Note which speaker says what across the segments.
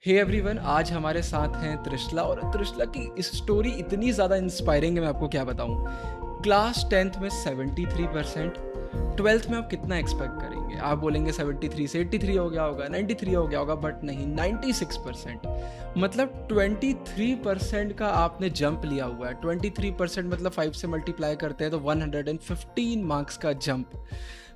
Speaker 1: Hey everyone, आज हमारे साथ हैं त्रिशला। और त्रिशला की इस स्टोरी इतनी ज़्यादा इंस्पायरिंग है, मैं आपको क्या बताऊं। क्लास टेंथ में 73%, ट्वेल्थ में आप कितना एक्सपेक्ट करेंगे? आप बोलेंगे 73 से 83 हो गया होगा, 93 हो गया होगा, बट नहीं, 96%। मतलब 23% का आपने जंप लिया हुआ है। 23% मतलब 5 से मल्टीप्लाई करते हैं तो 115 मार्क्स का जंप।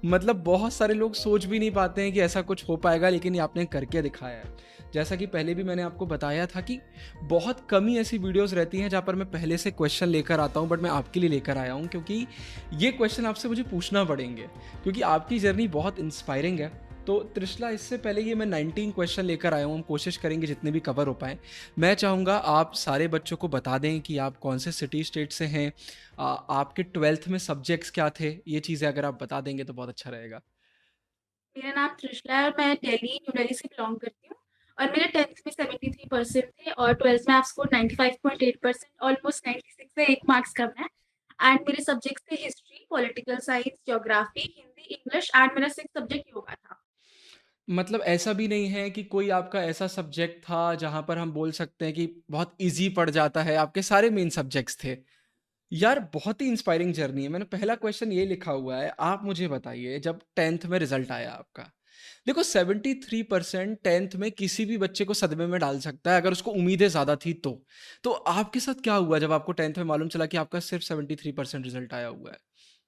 Speaker 1: मतलब बहुत सारे लोग सोच भी नहीं पाते हैं कि ऐसा कुछ हो पाएगा, लेकिन ये आपने करके दिखाया है। जैसा कि पहले भी मैंने आपको बताया था कि बहुत कम ही ऐसी वीडियोस रहती हैं जहाँ पर मैं पहले से क्वेश्चन लेकर आता हूँ, बट मैं आपके लिए लेकर आया हूँ क्योंकि ये क्वेश्चन आपसे मुझे पूछना पड़ेंगे, क्योंकि आपकी जर्नी बहुत इंस्पायरिंग है। तो त्रिशला, इससे पहले ये मैं 19 क्वेश्चन लेकर आया हूँ, हम कोशिश करेंगे जितने भी कवर हो पाएँ। मैं चाहूँगा आप सारे बच्चों को बता दें कि आप कौन से सिटी स्टेट से हैं, आपके ट्वेल्थ में सब्जेक्ट्स क्या थे। ये चीज़ें अगर आप बता देंगे तो बहुत अच्छा रहेगा।
Speaker 2: मेरा नाम त्रिशला है और मैं दिल्ली न्यू दिल्ली से बिलोंग करती हूँ। और मेरे 10th में 73% थे और 12th में आप स्कोर 95.8%, ऑलमोस्ट 96 से 1 मार्क्स कम है। एंड मेरे सब्जेक्ट्स थे history, political science, geography, Hindi, English and मेरा 6th सब्जेक्ट योगा था।
Speaker 1: मतलब ऐसा भी नहीं है कि कोई आपका ऐसा सब्जेक्ट था जहाँ पर हम बोल सकते हैं कि बहुत ईज़ी पड़ जाता है, आपके सारे मेन सब्जेक्ट्स थे। यार, बहुत ही इंस्पायरिंग जर्नी है। मैंने पहला क्वेश्चन ये लिखा हुआ है, आप मुझे बताइए जब 10th में रिज़ल्ट आया आपका। देखो, 73% 10th में किसी भी बच्चे को सदमे में डाल सकता है अगर उसको उम्मीदें ज़्यादा थी तो। तो आपके साथ क्या हुआ जब आपको 10th में मालूम चला कि आपका सिर्फ 73% रिज़ल्ट आया हुआ है?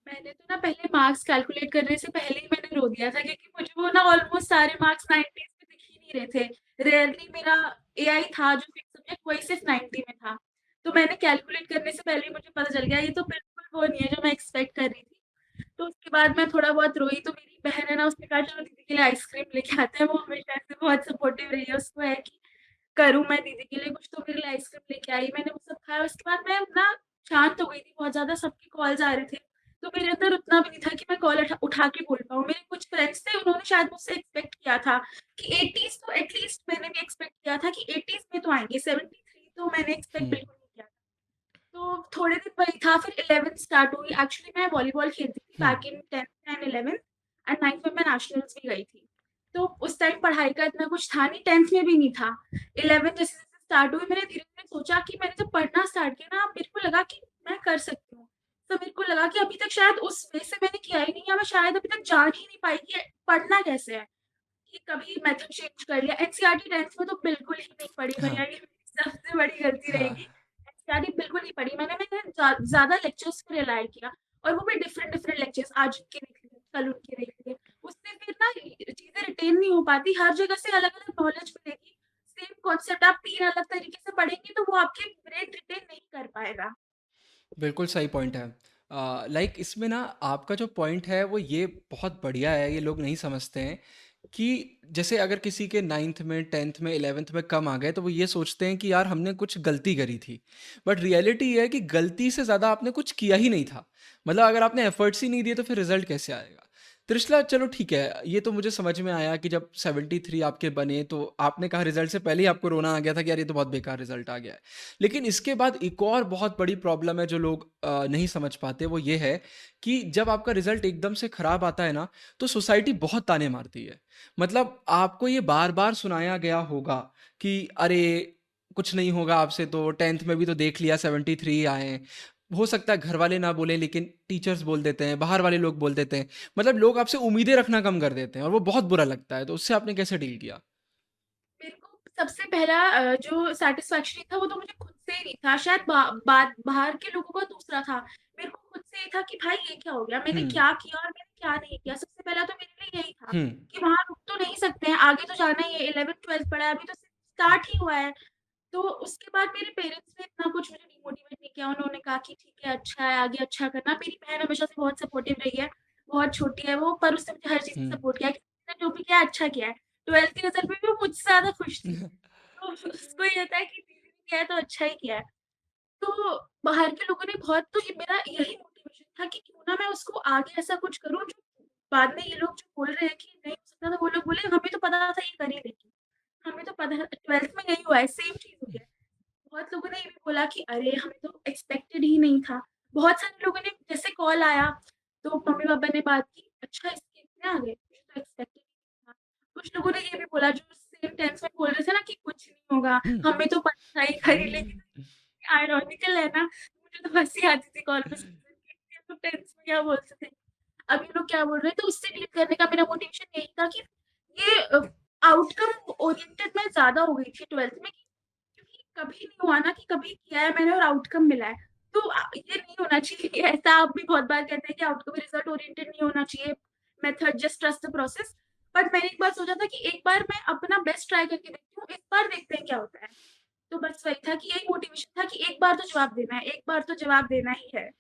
Speaker 2: मैंने तो ना पहले मार्क्स कैलकुलेट करने से पहले ही मैंने रो दिया था, क्योंकि मुझे वो ना ऑलमोस्ट सारे मार्क्स 90s में दिख ही नहीं रहे थे। रेयरली मेरा एआई था जो फिक्स सब्जेक्ट, वही सिर्फ 90 में था। तो मैंने कैलकुलेट करने से पहले ही मुझे पता चल गया ये तो बिल्कुल वो नहीं है जो मैं एक्सपेक्ट कर रही थी। तो उसके बाद मैं थोड़ा बहुत रोई, तो मेरी बहन है ना, उसने कहा चलो दीदी के लिए आइसक्रीम लेके आते हैं। वो हमेशा से बहुत सपोर्टिव रही है, उसको है कि करूँ मैं दीदी के लिए कुछ, तो मेरे लिए आइसक्रीम लेके आई। मैंने वो सब खाया, उसके बाद मैं ना शांत हो गई थी, बहुत ज़्यादा सबके कॉल्स आ रहे थे। तो मेरे अंदर उतना भी नहीं था कि मैं कॉल उठा के बोल पाऊँ। मेरे कुछ फ्रेंड्स थे, उन्होंने शायद मुझसे एक्सपेक्ट किया था कि 80s तो एटलीस्ट, मैंने भी एक्सपेक्ट किया था कि 80s में तो आएँगे, 73 तो मैंने एक्सपेक्ट
Speaker 1: हुँ।
Speaker 2: बिल्कुल नहीं किया। तो थोड़े दिन वही था, फिर 11th स्टार्ट हुई। एक्चुअली मैं वॉलीबॉल खेलती थी
Speaker 1: हुँ।
Speaker 2: Back in 10th and 11th, and 9th में मैं नेशनल्स भी गई थी। तो उस टाइम पढ़ाई का इतना कुछ था नहीं, 10th में भी नहीं था। 11th जैसे-जैसे स्टार्ट हुई, मैंने धीरे-धीरे सोचा कि मैंने जब पढ़ना स्टार्ट किया ना, मेरे को लगा कि मैं कर सकती हूँ। तो मेरे को लगा कि अभी तक शायद उस वे से मैंने किया ही नहीं, या मैं शायद अभी तक जान ही नहीं पाई कि पढ़ना कैसे है। कि कभी मेथड चेंज कर लिया। एनसीईआरटी 10th में तो बिल्कुल ही नहीं पढ़ी भैया,
Speaker 1: हाँ,
Speaker 2: ये मेरी सबसे बड़ी गलती रहेगी।
Speaker 1: हाँ।
Speaker 2: एनसीईआरटी बिल्कुल नहीं पढ़ी मैंने ज़्यादा लेक्चर्स पे रिलाय किया, और वो भी डिफरेंट डिफरेंट लेक्चर्स, आज उनके देख लिए, कल उनके देख लिए। उससे फिर ना चीज़ें रिटेन नहीं हो पाती, हर जगह से अलग-अलग नॉलेज मिलेगी। सेम कॉन्सेप्ट आप 3 अलग तरीके से पढ़ेंगे तो वो आपके ब्रेन रिटेन नहीं कर पाएगा।
Speaker 1: बिल्कुल सही पॉइंट है। लाइक इसमें ना आपका जो पॉइंट है वो ये बहुत बढ़िया है, ये लोग नहीं समझते हैं कि जैसे अगर किसी के 9th में, 10th में, 11th में कम आ गए तो वो ये सोचते हैं कि यार हमने कुछ गलती करी थी। बट रियलिटी ये है कि गलती से ज़्यादा आपने कुछ किया ही नहीं था। मतलब अगर आपने एफर्ट्स ही नहीं दिए तो फिर रिजल्ट कैसे आएगा? त्रिशला, चलो ठीक है, ये तो मुझे समझ में आया कि जब 73 आपके बने तो आपने कहा रिजल्ट से पहले ही आपको रोना आ गया था कि यार ये तो बहुत बेकार रिजल्ट आ गया है। लेकिन इसके बाद एक और बहुत बड़ी प्रॉब्लम है जो लोग नहीं समझ पाते, वो ये है कि जब आपका रिजल्ट एकदम से खराब आता है ना, तो सोसाइटी बहुत ताने मारती है। मतलब आपको ये बार-बार सुनाया गया होगा कि अरे कुछ नहीं होगा आपसे, तो 10th में भी तो देख लिया 73 आए हैं। हो सकता है घर वाले ना बोलें, लेकिन टीचर्स बोल देते हैं, बाहर वाले लोग बोल देते हैं। मतलब लोग आपसे उम्मीदें रखना कम कर देते हैं और वो बहुत बुरा लगता है। तो उससे आपने कैसे डील किया?
Speaker 2: मेरे को सबसे पहला जो सैटिस्फैक्शन था वो तो मुझे खुद से ही नहीं था, शायद बात बाहर के लोगों का दूसरा था। मेरे को खुद से ही था कि भाई ये क्या हो गया? मैंने
Speaker 1: हुँ,
Speaker 2: क्या किया और मैंने क्या नहीं किया? सबसे पहला तो मेरे लिए यही था
Speaker 1: हुँ,
Speaker 2: कि वहाँ रुक तो नहीं सकते हैं, आगे तो जाना ही है। 11th-12th पढ़ा है, अभी तो सिर्फ स्टार्ट ही हुआ है। तो उसके बाद मेरे पेरेंट्स ने इतना कुछ मुझे डिमोटिवेट नहीं किया। उन्होंने कहा कि ठीक है, अच्छा है, आगे अच्छा करना। मेरी बहन हमेशा से बहुत सपोर्टिव रही है, बहुत छोटी है वो, पर उसने मुझे हर चीज़ में
Speaker 1: हुँ।
Speaker 2: सपोर्ट किया कि तूने जो भी किया है अच्छा किया है। 12th के रिजल्ट में भी वो मुझसे ज़्यादा खुश थी। तो उसको ये था कि दीदी ने किया है तो अच्छा ही किया है। तो बाहर के लोगों ने बहुत, तो ये मेरा यही मोटिवेशन था कि क्यों ना मैं उसको आगे ऐसा कुछ करूँ जो बाद में ये लोग जो बोल रहे हैं कि नहीं हो सकता, तो वो लोग बोले हमें तो पता था ये कर ही लेगी। हमें तो पता है 12th में यही हुआ है, सेम चीज़ हुई है। बहुत लोगों ने ये भी बोला कि अरे! हमें तो एक्सपेक्टेड ही नहीं था। बहुत सारे लोगों ने जैसे कॉल आया, तो मम्मी-पापा ने बात की, अच्छा इसके इतने आ गए, मुझे तो एक्सपेक्टेड ही नहीं था। कुछ लोगों ने ये भी बोला जो सेम टेंस में बोल रहे थे ना कि कुछ होगा,
Speaker 1: हुँ।
Speaker 2: हमें तो पता था ही खरी लेकिन आयरॉनिकल है ना, मुझे तो हँसी आती थी कॉन्वर्सेशन की, ये लोग 10th में क्या बोलते थे, अब ये लोग क्या बोल रहे हैं, तो उससे डील करने का मेरा मोटिवेशन यही था कि ये आउटकम ओरिएंटेड मैं ज़्यादा हो गई थी 12th में, क्योंकि कभी नहीं हुआ ना कि कभी किया है मैंने और आउटकम मिला है। तो ये नहीं होना चाहिए कि ऐसा आप भी बहुत बार कहते हैं कि आउटकम रिजल्ट ओरिएंटेड नहीं होना चाहिए, method just trust the process. But मैंने एक बार सोचा था कि एक बार मैं अपना बेस्ट ट्राई करके देखती हूँ, इस बार देखते हैं क्या होता है। तो बस वही था कि यही मोटिवेशन था कि एक बार तो जवाब देना है, एक बार तो जवाब देना ही है।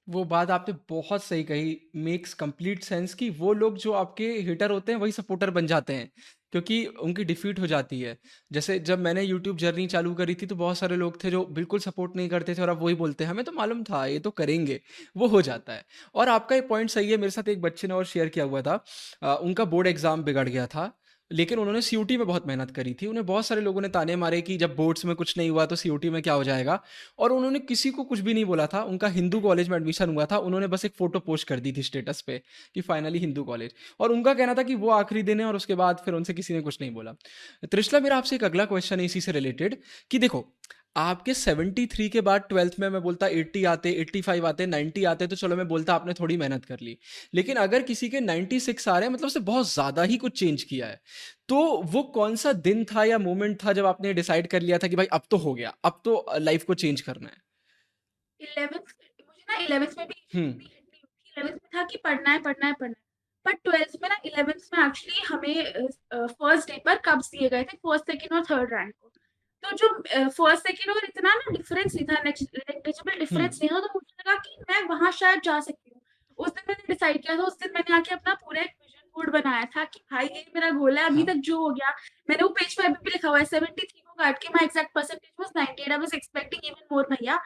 Speaker 1: वो बात आपने बहुत सही कही, मेक्स कंप्लीट सेंस कि वो लोग जो आपके हिटर होते हैं वही सपोर्टर बन जाते हैं क्योंकि उनकी डिफीट हो जाती है। जैसे जब मैंने यूट्यूब जर्नी चालू करी थी तो बहुत सारे लोग थे जो बिल्कुल सपोर्ट नहीं करते थे और अब वही बोलते हैं हमें तो मालूम था ये तो करेंगे, वो हो जाता है। और आपका ये पॉइंट सही है, मेरे साथ एक बच्चे ने और शेयर किया हुआ था। उनका बोर्ड एग्जाम बिगड़ गया था, लेकिन उन्होंने सीयूटी में बहुत मेहनत करी थी। उन्हें बहुत सारे लोगों ने ताने मारे कि जब बोर्ड्स में कुछ नहीं हुआ तो सीयूटी में क्या हो जाएगा, और उन्होंने किसी को कुछ भी नहीं बोला था। उनका हिंदू कॉलेज में एडमिशन हुआ था, उन्होंने बस एक फ़ोटो पोस्ट कर दी थी स्टेटस पे कि फाइनली हिंदू कॉलेज, और उनका कहना था कि वो आखिरी दिन है और उसके बाद फिर उनसे किसी ने कुछ नहीं बोला। त्रिशला, मेरा आपसे एक अगला क्वेश्चन है इसी से रिलेटेड कि देखो, आपके 73 के बाद 12th में मैं बोलता 80 आते, 85 आते, 90 आते तो चलो मैं बोलता आपने थोड़ी मेहनत कर ली। लेकिन अगर किसी के 96 आ रहे हैं मतलब उसने बहुत ज़्यादा ही कुछ चेंज किया है। तो वो कौन-सा दिन था या मोमेंट था जब आपने डिसाइड कर लिया था कि भाई अब तो हो गया, अब तो लाइफ़ को चेंज करना है?
Speaker 2: 11th मुझे ना 11th में भी ये
Speaker 1: हुँ,
Speaker 2: चीज़ इतनी हिट नहीं हुई थी। 11th में था कि पढ़ना है, पढ़ना है, पढ़ना है। बट 12th में ना 11th में एक्चुअली हमें फर्स्ट डे पर कब्स दिए गए थे, फर्स्ट, सेकंड और थर्ड रैंक को। तो जो फर्स्ट, सेकंड और इतना ना डिफरेंस नहीं था, नेग्लिजिबल
Speaker 1: हुँ,
Speaker 2: डिफरेंस नहीं था, तो मुझे लगा कि मैं वहाँ शायद जा सकती हूँ। उस दिन मैंने डिसाइड किया था, उस दिन मैंने आके अपना पूरा एक विज़न बोर्ड बनाया था कि भाई ये मेरा गोल है, अभी
Speaker 1: हाँ।
Speaker 2: तक जो हो गया, मैंने वो पेज पे अभी भी लिखा हुआ है 73 को काट के my exact percentage was 98 I was expecting even more भैया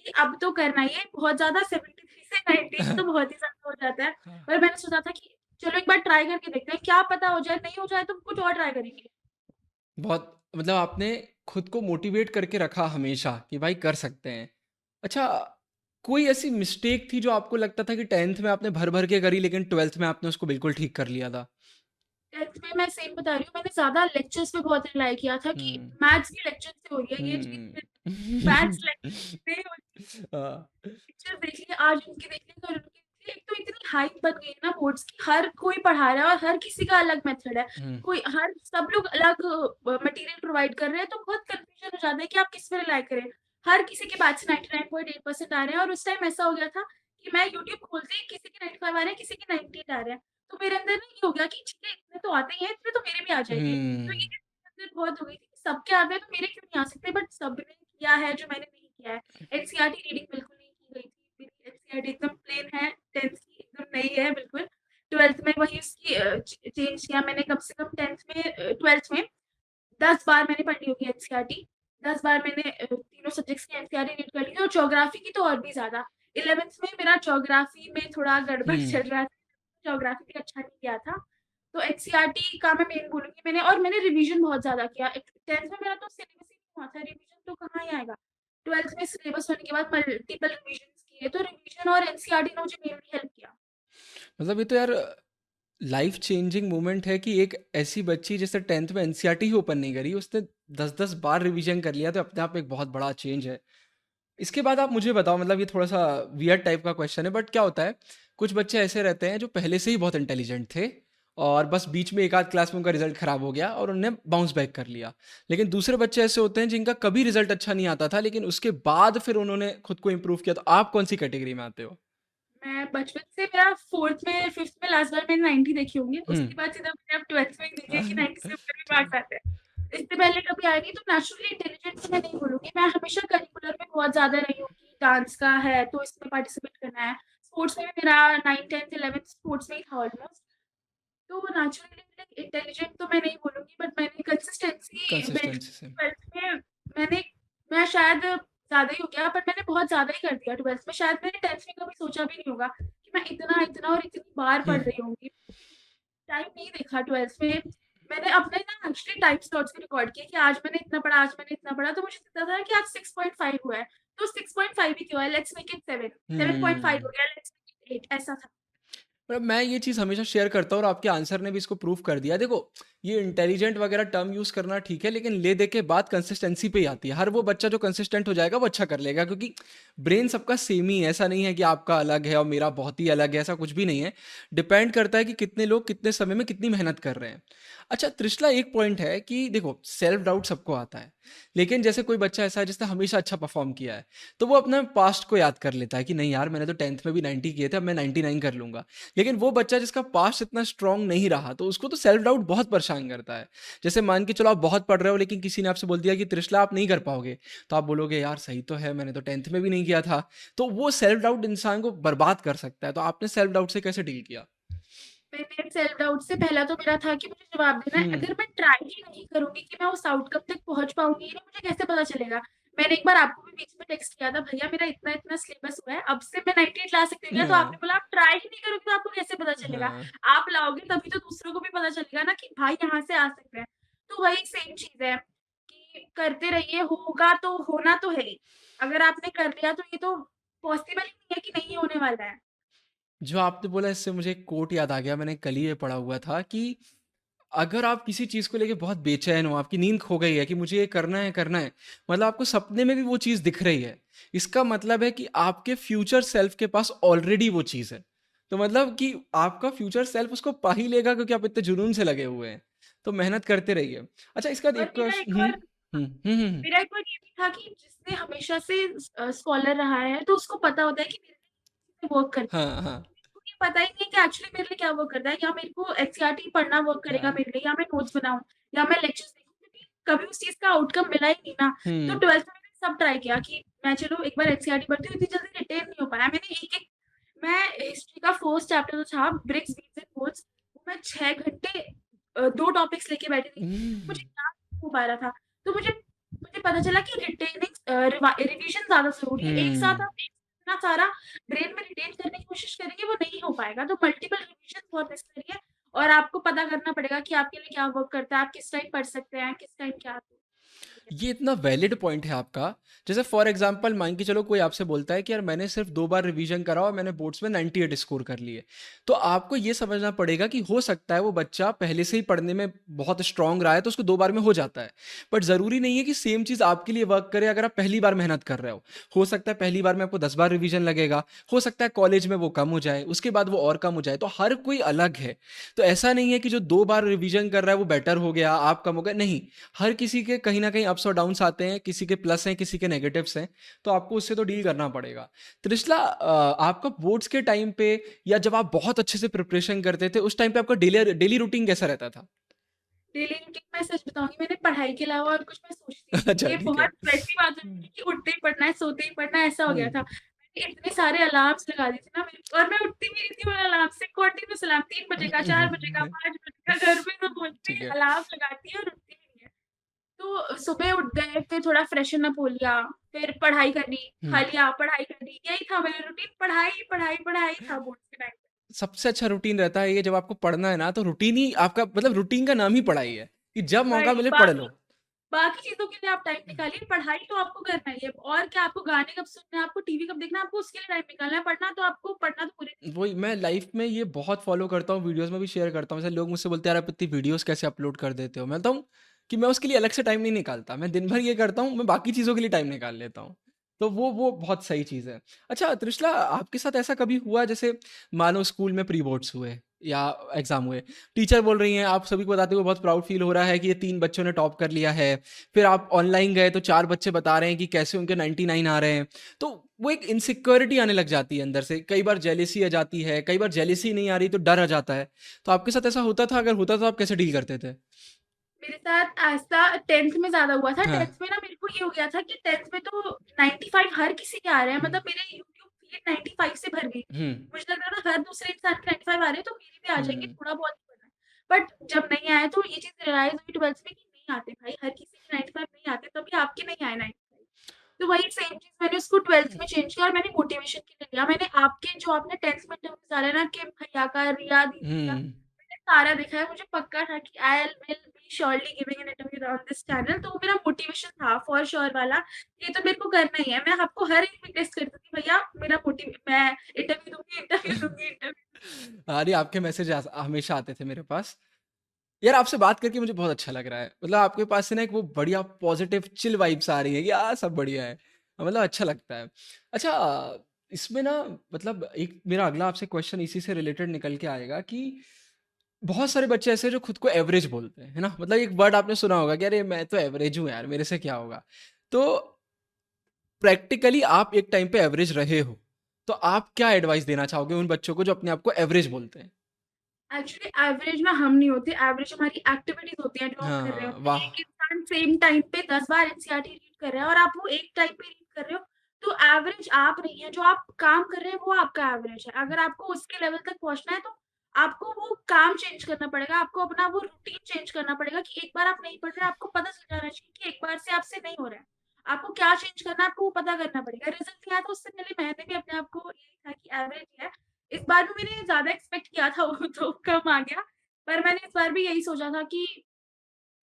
Speaker 2: कि अब तो करना ही है, बहुत ज़्यादा 73 से 98 तो बहुत ही ज़्यादा हो जाता है।
Speaker 1: हाँ,
Speaker 2: पर मैंने सोचा था कि चलो एक बार ट्राई करके देखते हैं, क्या पता हो जाए, नहीं हो जाए तो कुछ और ट्राई करेंगे।
Speaker 1: बहुत मतलब आपने खुद को मोटिवेट करके रखा हमेशा कि भाई कर सकते हैं। अच्छा, कोई ऐसी मिस्टेक थी जो आपको लगता था कि 10th में आपने भर-भर के करी लेकिन 12th में आपने उसको बिल्कुल ठीक कर लिया था?
Speaker 2: 10th में मैं सेम बता रही हूँ, मैंने ज़्यादा लेक्चर्स पे बहुत रिलाई किया था कि
Speaker 1: हुँ,
Speaker 2: मैथ्स की लेक्चर से हो रही है ये चीज़,
Speaker 1: हुँ।
Speaker 2: मैथ्स लेक्चर नहीं हो रही,
Speaker 1: हाँ,
Speaker 2: पिक्चर देख ली, आज उनकी देख ली, कल उनकी देख ली। एक तो इतनी हाइप बन गई है ना बोर्ड्स की, हर कोई पढ़ा रहा है और हर किसी का अलग मेथड है।
Speaker 1: हुँ,
Speaker 2: कोई हर सब लोग अलग मटेरियल प्रोवाइड कर रहे हैं, तो बहुत कन्फ्यूजन हो जाता है कि आप किस पे रिलाई करें। हर किसी के बैच से 99.8% आ रहे हैं और उस टाइम ऐसा हो गया था कि मैं यूट्यूब खोलते ही किसी के 95 आ रहे हैं, किसी के 98 आ रहे हैं। तो मेरे अंदर ना ये हो गया कि ठीक है, इतने तो आते ही हैं, इतने तो मेरे भी आ जाएँगे। तो ये
Speaker 1: हुँ,
Speaker 2: चीज़ मेरे अंदर बहुत हो गई थी कि सबके आते हैं तो मेरे क्यों नहीं आ सकते, बट सबने किया है जो मैंने नहीं किया है। एनसीईआरटी रीडिंग बिल्कुल नहीं की गई थी। मेरी एनसीईआरटी एकदम प्लेन है, 10th की एकदम नई है बिल्कुल। 12th में वही उसकी चेंज किया मैंने कम से कम 10th में 12th में 10 बार मैंने पढ़ी होगी एनसीईआरटी। 10 बार मैंने तीनों सब्जेक्ट्स की एनसीईआरटी रीड कर ली थी और ज्योग्राफी की तो और भी ज़्यादा। 11th में मेरा ज्योग्राफी में थोड़ा गड़बड़
Speaker 1: हुँ।
Speaker 2: चल रहा था, ज्योग्राफी भी अच्छा नहीं गया था। तो एनसीईआरटी का मैं मेन बोलूँगी मैंने, और मैंने रिवीजन बहुत ज़्यादा किया। 10th में मेरा तो सिलेबस ही नहीं हुआ था, रिवीजन तो कहाँ ही आएगा। 12th में सिलेबस होने के बाद मल्टीपल रिवीजन्स किए, तो रिवीजन और एनसीईआरटी ने मुझे मेनली हेल्प किया।
Speaker 1: मतलब ये तो यार लाइफ चेंजिंग मोमेंट है कि एक ऐसी बच्ची जिसने 10th में एनसीईआरटी ही ओपन नहीं करी, उसने 10-10 बार रिवीजन कर लिया, तो अपने आप में एक बहुत बड़ा चेंज है। इसके बाद आप मुझे बताओ, मतलब ये थोड़ा-सा वियर्ड टाइप का क्वेश्चन है बट क्या होता है, कुछ बच्चे ऐसे रहते हैं जो पहले से ही बहुत इंटेलिजेंट थे और बस बीच में एक आध क्लास में उनका रिज़ल्ट ख़राब हो गया और उन्होंने बाउंस बैक कर लिया। लेकिन दूसरे बच्चे ऐसे होते हैं जिनका कभी रिज़ल्ट अच्छा नहीं आता था लेकिन उसके बाद फिर उन्होंने खुद को इम्प्रूव किया, तो आप कौन-सी कैटेगरी में आते हो?
Speaker 2: मैं बचपन से मेरा 4th में 5th में लास्ट बार मैंने 90 देखी होंगी।
Speaker 1: हुँ।
Speaker 2: उसके बाद सीधा मैंने अब 12th में ही देखी है कि 90 से ऊपर भी
Speaker 1: ठीक।
Speaker 2: मार्क्स आते हैं। इससे पहले कभी आए नहीं, तो नेचुरली इंटेलिजेंट तो मैं नहीं बोलूँगी। मैं हमेशा करिकुलर में बहुत ज़्यादा रही हूँ कि डांस का है तो इसमें पार्टिसिपेट करना है। स्पोर्ट्स में भी मेरा 9th, 10th, 11th स्पोर्ट्स में ही था ऑलमोस्ट। तो नेचुरली लाइक इंटेलिजेंट तो मैं नहीं बोलूँगी, बट मैंने कंसिस्टेंसी बिल्ड
Speaker 1: कंसिस्टेंसी से।
Speaker 2: 12th में। मैंने मैं शायद ज़्यादा ही हो गया, बट मैंने बहुत ज़्यादा ही कर दिया 12th में। शायद मैंने 10th में कभी सोचा भी नहीं होगा कि मैं इतना, इतना और इतनी बार
Speaker 1: हुँ।
Speaker 2: पढ़ रही होंगी। टाइम नहीं देखा 12th में। मैंने अपने ना एक्चुअली टाइम स्लॉट्स भी रिकॉर्ड किए कि आज मैंने इतना पढ़ा, आज मैंने इतना पढ़ा, तो मुझे दिखता था कि आज 6.5 हुआ है। तो 6.5 ही क्यों है, लेट्स मेक इट 7, 7.5
Speaker 1: हुँ।
Speaker 2: हो गया, लेट्स मेक इट 8, ऐसा था।
Speaker 1: मतलब मैं ये चीज़ हमेशा शेयर करता हूँ और आपके आंसर ने भी इसको प्रूव कर दिया। देखो, ये इंटेलिजेंट वगैरह टर्म यूज़ करना ठीक है, लेकिन ले दे के बात कंसिस्टेंसी पे ही आती है। हर वो बच्चा जो कंसिस्टेंट हो जाएगा, वो अच्छा कर लेगा, क्योंकि ब्रेन सबका सेम ही है। ऐसा नहीं है कि आपका अलग है और मेरा बहुत ही अलग है, ऐसा कुछ भी नहीं है। डिपेंड करता है कि कितने लोग कितने समय में कितनी मेहनत कर रहे हैं। अच्छा त्रिशला, एक पॉइंट है कि देखो, सेल्फ डाउट सबको आता है, लेकिन जैसे कोई बच्चा ऐसा है जिसने हमेशा अच्छा परफॉर्म किया है, तो वो अपने पास्ट को याद कर लेता है कि नहीं यार, मैंने तो 10th में भी 90 किए थे, अब मैं 99 कर लूँगा। लेकिन वो बच्चा जिसका पास्ट इतना स्ट्रांग नहीं रहा, तो उसको तो सेल्फ डाउट बहुत परेशान करता है। जैसे मान के चलो, आप बहुत पढ़ रहे हो, लेकिन किसी ने आपसे बोल दिया कि त्रिशला आप नहीं कर पाओगे, तो आप बोलोगे यार सही तो है, मैंने तो 10th में भी नहीं किया था। तो वो सेल्फ डाउट इंसान को बर्बाद कर सकता है। तो आपने सेल्फ डाउट से कैसे डील किया?
Speaker 2: मैंने सेल्फ डाउट से पहला तो मेरा था कि मुझे जवाब देना है,
Speaker 1: हम्म।
Speaker 2: अगर मैं ट्राई ही नहीं करूँगी कि मैं उस आउटकम तक पहुँच पाऊँगी ही नहीं, मुझे कैसे पता चलेगा? मैंने एक बार आपको भी बीच में टेक्स्ट किया था, भैया मेरा इतना-इतना सिलेबस हुआ है, अब से मैं 98 ला सकती हूँ क्या? तो आपने
Speaker 1: हाँ।
Speaker 2: बोला आप ट्राई ही नहीं करोगे तो आपको कैसे पता चलेगा?
Speaker 1: हाँ।
Speaker 2: आप लाओगे तभी तो दूसरों को भी पता चलेगा ना कि भाई यहाँ से आ सकते हैं। तो वही सेम चीज़ है कि करते रहिए, होगा तो होना तो है ही। अगर आपने कर लिया तो ये तो पॉसिबल ही नहीं है कि नहीं होने वाला है।
Speaker 1: जो आपने बोला, इससे मुझे एक कोट याद आ गया। मैंने कल ही ये पढ़ा हुआ था कि अगर आप किसी चीज़ को लेके बहुत बेचैन हो, आपकी नींद खो गई है कि मुझे ये करना है, मतलब आपको सपने में भी वो चीज़ दिख रही है, इसका मतलब है कि आपके फ्यूचर सेल्फ के पास ऑलरेडी वो चीज़ है। तो मतलब कि आपका फ्यूचर सेल्फ उसको पा ही लेगा, क्योंकि आप इतने जुनून से लगे हुए हैं। तो मेहनत करते रहिए। अच्छा, इसका
Speaker 2: और
Speaker 1: एक क्वेश्चन।
Speaker 2: मेरा एक और ये भी था कि जिसने हमेशा से स्कॉलर रहा है, तो उसको पता होता है कि मेरे लिए वर्क करता है।
Speaker 1: हाँ, हाँ,
Speaker 2: मेरे को ये पता ही नहीं है कि एक्चुअली मेरे लिए क्या वर्क करता है, या मेरे को एनसीईआरटी पढ़ना वर्क करेगा
Speaker 1: हाँ।
Speaker 2: मेरे लिए, या मैं नोट्स बनाऊँ, या मैं लेक्चर्स देखूँ, क्योंकि कभी उस चीज़ का आउटकम मिला ही नहीं ना। तो
Speaker 1: हुँ।
Speaker 2: 12th में मैंने सब ट्राई किया कि मैं चलो एक बार एनसीईआरटी पढ़ती हूँ, इतनी जल्दी रिटेन नहीं हो पाया। मैंने एक-एक मैं हिस्ट्री का फर्स्ट चैप्टर जो था ब्रिक्स, बीन्स एंड बोर्ड्स, वो मैं 6 घंटे 2 टॉपिक्स लेके बैठी थी। मुझे याद नहीं हो पा रहा था। तो मुझे मुझे पता चला कि रिटेनिंग रिवीजन ज़्यादा ज़रूरी है। एक साथ
Speaker 1: हुँ।
Speaker 2: आप इतना सारा ब्रेन में रिटेन करने की कोशिश करेंगे, वो नहीं हो पाएगा। तो मल्टीपल रिवीजन बहुत नेसेसरी है, और आपको पता करना पड़ेगा कि आपके लिए क्या वर्क करता है, आप किस टाइम पढ़ सकते हैं, किस टाइम क्या।
Speaker 1: ये इतना वैलिड पॉइंट है आपका। जैसे फॉर एग्जांपल मान के चलो, कोई आपसे बोलता है कि यार मैंने सिर्फ 2 बार रिवीजन करा और मैंने बोर्ड्स में 98 स्कोर कर लिए। तो आपको ये समझना पड़ेगा कि हो सकता है वो बच्चा पहले से ही पढ़ने में बहुत स्ट्रांग रहा है, तो उसको 2 बार में हो जाता है। बट ज़रूरी नहीं है कि सेम चीज़ आपके लिए वर्क करे अगर आप पहली बार मेहनत कर रहे हो। हो सकता है पहली बार में आपको 10 बार रिवीजन लगेगा, हो सकता है कॉलेज में वो कम हो जाए, उसके बाद वो और कम हो जाए। तो हर कोई अलग है। तो ऐसा नहीं है कि जो 2 बार रिवीजन कर रहा है वो बेटर हो गया, आप कम हो गए, नहीं। हर किसी के कहीं न कहीं अप्स और डाउन्स आते हैं, किसी के प्लस हैं, किसी के नेगेटिव्स हैं, तो आपको उससे तो डील करना पड़ेगा। त्रिशला, आपका बोर्ड्स के टाइम पे या जब आप बहुत अच्छे से प्रिपरेशन करते थे, उस टाइम पे आपका डेली डेली रूटीन कैसा रहता था?
Speaker 2: डेली रूटीन मैं सच बताऊँगी, मैंने पढ़ाई के अलावा और कुछ मैं सोचती नहीं थी।
Speaker 1: अच्छा,
Speaker 2: ये
Speaker 1: ठीक है।
Speaker 2: बहुत वैसी बात हो गई कि उठते ही पढ़ना है, सोते ही पढ़ना है, ऐसा हो गया
Speaker 1: हुँ।
Speaker 2: था। मैंने इतने सारे अलार्म्स लगा दिए थे ना मेरे, और मैं उठती भी नहीं थी उन अलार्म से, कंटीन्यूअस अलार्म 3 बजे का, 4 बजे का, 5 बजे का, घर में सब बोलते
Speaker 1: ठीक
Speaker 2: हैं
Speaker 1: है।
Speaker 2: अलार्म लगाती है और उठती भी नहीं है। तो सुबह उठ गए, फिर थोड़ा फ्रेशन अप हो लिया, फिर पढ़ाई करनी,
Speaker 1: हुँ।
Speaker 2: खा लिया, पढ़ाई करनी, यही था मेरा रूटीन, पढ़ाई, पढ़ाई, पढ़ाई था बोर्ड्स के टाइम पे।
Speaker 1: सबसे अच्छा रूटीन रहता है ये, जब आपको पढ़ना है ना, तो रूटीन ही आपका, मतलब रूटीन का नाम ही पढ़ाई है, कि जब मौका
Speaker 2: वही
Speaker 1: मिले पढ़
Speaker 2: बाकी
Speaker 1: लो।
Speaker 2: बाकी चीज़ों के लिए आप टाइम निकालिए, पढ़ाई तो आपको करना ही है, और क्या, आपको गाने कब सुनने हैं, आपको टीवी कब देखना है, आपको उसके लिए टाइम निकालना है, पढ़ना तो पूरे दिन।
Speaker 1: वही मैं लाइफ में ये बहुत फॉलो करता हूँ, वीडियोस में भी शेयर करता हूँ। जैसे लोग मुझसे बोलते हैं यार आप इतनी वीडियोस कैसे अपलोड कर देते हो, मैं बताऊँ कि मैं उसके लिए अलग से टाइम नहीं निकालता। मैं दिन भर ये करता हूँ, मैं बाकी चीज़ों के लिए टाइम निकाल लेता हूँ। तो वो बहुत सही चीज़ है। अच्छा त्रिशला, आपके साथ ऐसा कभी हुआ, जैसे मानो स्कूल में प्री बोर्ड्स हुए या एग्जाम हुए, टीचर बोल रही हैं, आप सभी को बताते हुए बहुत प्राउड फील हो रहा है कि ये 3 बच्चों ने टॉप कर लिया है। फिर आप ऑनलाइन गए तो 4 बच्चे बता रहे हैं कि कैसे उनके 99 आ रहे हैं। तो वो एक इनसिक्योरिटी आने लग जाती है अंदर से, कई बार जेलेसी आ जाती है, कई बार जेलेसी नहीं आ रही तो डर आ जाता है। तो आपके साथ ऐसा होता था? अगर होता तो आप कैसे डील करते थे?
Speaker 2: मेरे साथ ऐसा 10th में ज़्यादा हुआ था।
Speaker 1: हाँ।
Speaker 2: 10th में ना मेरे को ये हो गया था कि 10th में तो 95 हर किसी के आ रहे हैं,
Speaker 1: हुँ।
Speaker 2: मतलब मेरे यूट्यूब फीड 95 से भर गई थी।
Speaker 1: हुँ।
Speaker 2: मुझे लग रहा था हर दूसरे इंसान के 95 आ रहे हैं, तो मेरे भी आ जाएँगे,
Speaker 1: हुँ।
Speaker 2: थोड़ा बहुत ही पढ़ना है। बट जब नहीं आया तो ये चीज़ रियलाइज़ हुई 12th में कि नहीं आते भाई, हर किसी के 95 नहीं आते, तभी आपके नहीं आए 95। तो वही सेम चीज़ मैंने उसको 12th में चेंज किया, और मैंने मोटिवेशन के लिए लिया। मैंने आपके जो आपने 10th में टर्म्स डाले ना कि भैया का, रिया दीदी का,
Speaker 1: हुँ।
Speaker 2: मैंने सारा देखा है, मुझे पक्का था कि I will be surely giving an interview on this channel, तो वो मेरा मोटिवेशन था फॉर श्योर वाला, ये तो मेरे को करना ही है। मैं आपको हर एक में टेस्ट करती थी, भैया मेरा मैं इंटरव्यू दूँगी, इंटरव्यू दूँगी, इंटरव्यू।
Speaker 1: अरे आपके मैसेज हमेशा आते थे मेरे पास। यार आपसे बात करके मुझे बहुत अच्छा लग रहा है। मतलब आपके पास से ना एक वो बढ़िया पॉजिटिव चिल वाइब्स आ रही है कि सब बढ़िया है। मतलब अच्छा लगता है। अच्छा, इसमें ना मतलब एक मेरा अगला आपसे क्वेश्चन इसी से रिलेटेड निकल के आएगा कि बहुत सारे बच्चे ऐसे हैं जो खुद को एवरेज बोलते हैं, है ना? मतलब एक वर्ड आपने सुना होगा कि अरे मैं तो एवरेज हूँ यार, मेरे से क्या होगा? तो प्रैक्टिकली आप एक टाइम पे एवरेज रहे हो, तो आप क्या एडवाइस देना चाहोगे उन बच्चों को जो अपने आप को एवरेज बोलते हैं?
Speaker 2: एक्चुअली एवरेज ना हम नहीं होते, एवरेज हमारी एक्टिविटीज़ होती हैं जो हम कर रहे
Speaker 1: हाँ,
Speaker 2: होते हैं।
Speaker 1: वाह!
Speaker 2: एक इंसान सेम टाइम पे 10 बार एनसीईआरटी रीड कर रहा है और आप वो एक टाइम पे रीड कर रहे हो, तो एवरेज आप नहीं है, जो आप काम कर रहे हैं वो आपका एवरेज है। अगर आपको उसके लेवल तक पहुँचना है तो आपको वो काम चेंज करना पड़ेगा, आपको अपना वो रूटीन चेंज करना पड़ेगा कि एक बार आप नहीं पढ़ रहे, आपको पता चल जाना चाहिए कि एक बार से आपसे नहीं हो रहा है। आपको क्या चेंज करना है, आपको वो पता करना पड़ेगा। रिज़ल्ट नहीं आया तो उससे पहले मैंने भी अपने आप को यही था कि एवरेज है। इस बार भी मैंने ज़्यादा एक्सपेक्ट किया था वो तो कम आ गया। पर मैंने इस बार भी यही सोचा था कि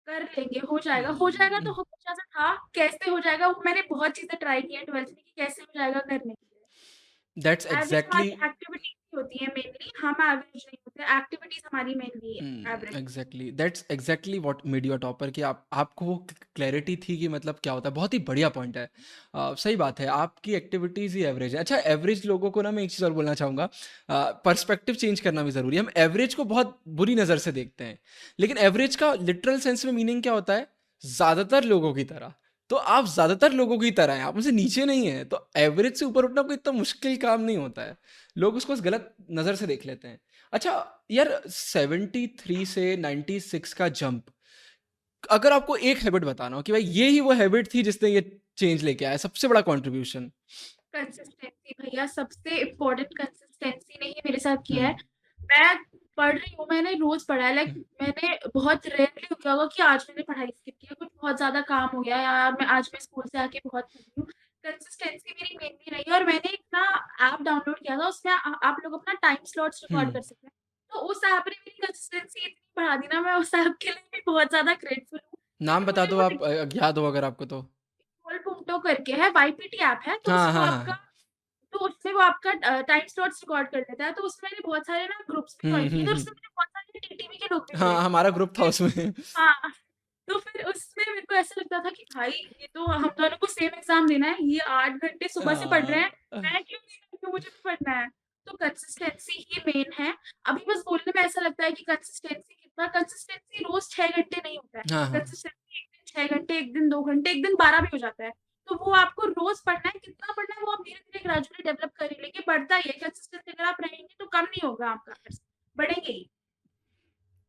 Speaker 2: कर लेंगे, हो जाएगा तो हमेशा से था, कैसे हो जाएगा वो मैंने बहुत चीज़ें ट्राई की हैं 12th में कि कैसे हो जाएगा करने के लिए।
Speaker 1: दैट्स
Speaker 2: एवरेज
Speaker 1: एग्ज़ैक्टली
Speaker 2: हमारी एक्टिविटीज़ ही होती है मेनली, हम एवरेज नहीं होते, एक्टिविटीज़ हमारी mainly average.
Speaker 1: Exactly that's exactly what made you a topper कि आप आपको वो क्लैरिटी थी कि मतलब क्या होता है। बहुत ही बढ़िया पॉइंट है। सही बात है, आपकी एक्टिविटीज़ ही एवरेज है। अच्छा, एवरेज लोगों को ना मैं एक चीज़ और बोलना चाहूँगा, पर्सपेक्टिव चेंज करना भी ज़रूरी है। हम एवरेज को बहुत बुरी नज़र से देखते हैं, लेकिन एवरेज का लिटरल सेंस में मीनिंग क्या होता है? ज़्यादातर लोगों की तरह। तो आप ज़्यादातर लोगों की तरह हैं, आप उनसे नीचे नहीं हैं। तो एवरेज से ऊपर उठना कोई इतना मुश्किल काम नहीं होता है। लोग उसको गलत नज़र से देख लेते हैं। अच्छा यार, 73 से 96 का जंप, अगर आपको एक हैबिट बताना हो कि भाई ये ही वो हैबिट थी जिसने ये चेंज लेके आया, सबसे बड़ा कंट्रीब्यूशन।
Speaker 2: कंसिस्टेंसी भैया सबसे इम्पोर्टेंट कंसिस्टेंसी ने ही मेरे साथ किया है।
Speaker 1: हम्म।
Speaker 2: मैं पढ़ रही हूँ, मैंने रोज़ पढ़ा है, लाइक
Speaker 1: हम्म।
Speaker 2: मैंने बहुत रेयरली हो गया होगा कि आज मैंने पढ़ाई स्किप की है, कुछ बहुत ज़्यादा काम हो गया या मैं स्कूल से आके बहुत थकी हूँ। कंसिस्टेंसी मेरी मेनली रही है और मैंने एक ना ऐप डाउनलोड किया था, उसमें आप लोग अपना टाइम स्लॉट्स रिकॉर्ड
Speaker 1: हम्म।
Speaker 2: कर सकते हैं। तो उस ऐप ने मेरी कंसिस्टेंसी इतनी बढ़ा दी ना, मैं उस ऐप के लिए भी बहुत ज़्यादा ग्रेटफुल हूँ,
Speaker 1: नाम
Speaker 2: क्योंकि
Speaker 1: बता
Speaker 2: मुझे
Speaker 1: दो
Speaker 2: वो
Speaker 1: आप, याद हो अगर आपको तो।
Speaker 2: Punto करके है, वाईपीटी ऐप है, तो
Speaker 1: हाँ
Speaker 2: उसमें
Speaker 1: हाँ
Speaker 2: आपका
Speaker 1: हाँ।
Speaker 2: तो उसमें वो आपका टाइम स्लॉट्स रिकॉर्ड कर देता है, तो उसमें मैंने बहुत सारे ना ग्रुप्स भी जॉइन किए थे,
Speaker 1: हम्म।
Speaker 2: उससे मुझे बहुत सारे टीटीवी के लोग भी मिले।
Speaker 1: हाँ, हमारा
Speaker 2: तो
Speaker 1: ग्रुप था
Speaker 2: फिर
Speaker 1: उसमें।
Speaker 2: हाँ, तो फिर उसमें मेरे को ऐसा लगता था कि भाई ये तो हम दोनों को सेम एग्ज़ाम देना है, ये 8 घंटे सुबह से पढ़ रहे हैं, मैं क्यों नहीं कर रही हूँ, मुझे भी पढ़ना है। तो कंसिस्टेंसी ही मेन है। अभी बस बोलने में ऐसा लगता है कि कंसिस्टेंसी रोज़ 6 घंटे नहीं होता है।
Speaker 1: हाँ हाँ।
Speaker 2: कंसिस्टेंसी एक दिन 6 घंटे, एक दिन 2 घंटे, एक दिन 12 भी हो जाता है। तो वो आपको रोज़ पढ़ना है, कितना पढ़ना है वो आप धीरे-धीरे ग्रेजुअली डेवलप कर ही लेंगे, बढ़ता ही है। कंसिस्टेंसी अगर आप रहेंगे तो कम नहीं होगा आपका, बढ़ेंगे ही।